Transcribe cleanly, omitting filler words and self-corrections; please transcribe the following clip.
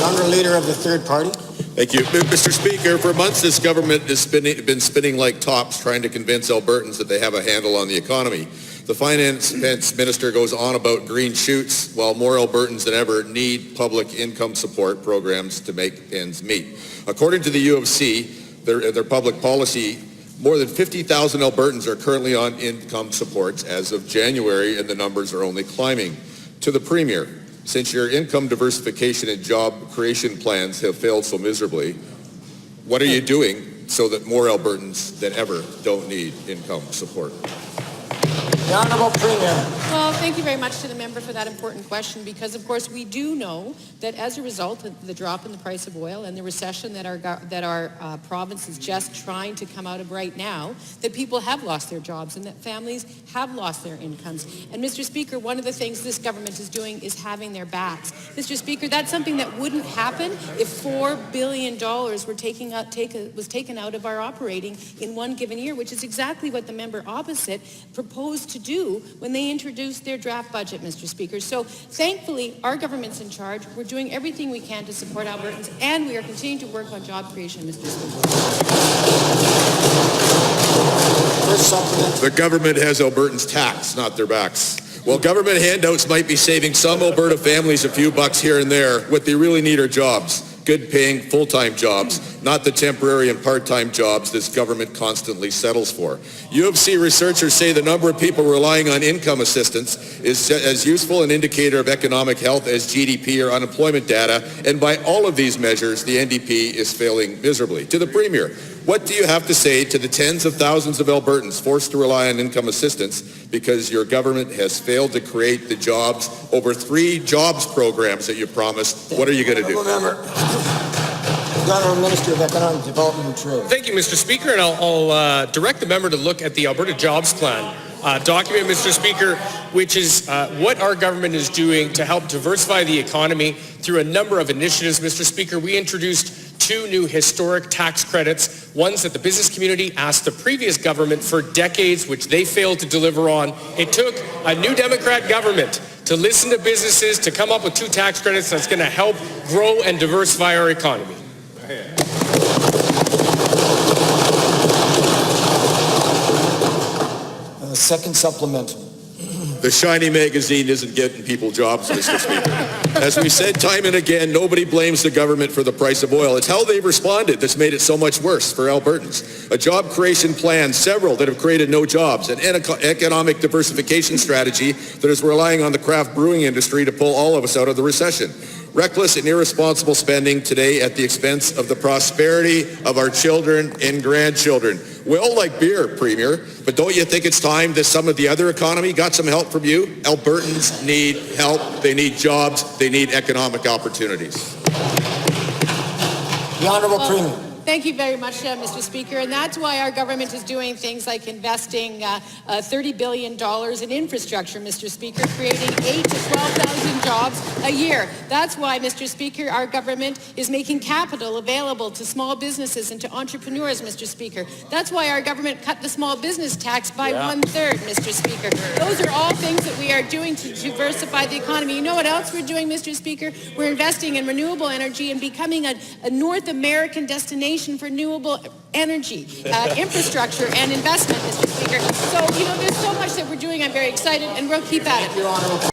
Honourable Leader of the Third Party. Thank you. Mr. Speaker, for months this government has been spinning like tops trying to convince Albertans that they have a handle on the economy. The Finance Minister goes on about green shoots while more Albertans than ever need public income support programs to make ends meet. According to the U of C, their public policy, more than 50,000 Albertans are currently on income supports as of January, and the numbers are only climbing. To the Premier, since your income diversification and job creation plans have failed so miserably, what are you doing so that more Albertans than ever don't need income support? The Honourable Premier. Well, thank you very much to the member for that important question, because of course we do know that as a result of the drop in the price of oil and the recession that our province is just trying to come out of right now, that people have lost their jobs and that families have lost their incomes. And Mr. Speaker, one of the things this government is doing is having their backs. Mr. Speaker, that's something that wouldn't happen if $4 billion was taken out of our operating in one given year, which is exactly what the member opposite proposed to do when they introduced their draft budget, Mr. Speaker. So thankfully, our government's in charge. We're doing everything we can to support Albertans, and we are continuing to work on job creation, Mr. Speaker. The government has Albertans taxed, not their backs. While government handouts might be saving some Alberta families a few bucks here and there, what they really need are jobs. Good-paying, full-time jobs, not the temporary and part-time jobs this government constantly settles for. U of C researchers say the number of people relying on income assistance is as useful an indicator of economic health as GDP or unemployment data, and by all of these measures, the NDP is failing miserably. To the Premier, what do you have to say to the tens of thousands of Albertans forced to rely on income assistance because your government has failed to create the jobs, over 3 jobs programs that you promised? What are you going to do? The Honourable Minister of Economic Development and Trade. Thank you, Mr. Speaker, and I'll direct the member to look at the Alberta Jobs Plan document, Mr. Speaker, which is what our government is doing to help diversify the economy through a number of initiatives. Mr. Speaker, we introduced 2 new historic tax credits, ones that the business community asked the previous government for decades, which they failed to deliver on. It took a new Democrat government to listen to businesses to come up with 2 tax credits that's going to help grow and diversify our economy. Second supplemental. The shiny magazine isn't getting people jobs, Mr. Speaker. As we said time and again, nobody blames the government for the price of oil. It's how they've responded that's made it so much worse for Albertans. A job creation plan, several that have created no jobs, an economic diversification strategy that is relying on the craft brewing industry to pull all of us out of the recession. Reckless and irresponsible spending today at the expense of the prosperity of our children and grandchildren. We all like beer, Premier, but don't you think it's time that some of the other economy got some help from you? Albertans need help. They need jobs. They need economic opportunities. The Honourable Premier. Thank you very much, Mr. Speaker, and that's why our government is doing things like investing $30 billion in infrastructure, Mr. Speaker, creating 8,000 to 12,000 jobs a year. That's why, Mr. Speaker, our government is making capital available to small businesses and to entrepreneurs, Mr. Speaker. That's why our government cut the small business tax by 1/3, Mr. Speaker. Those are all things that we are doing to diversify the economy. You know what else we're doing, Mr. Speaker? We're investing in renewable energy and becoming a North American destination for renewable energy, infrastructure and investment, Mr. Speaker. So, there's so much that we're doing. I'm very excited, and we'll keep at it.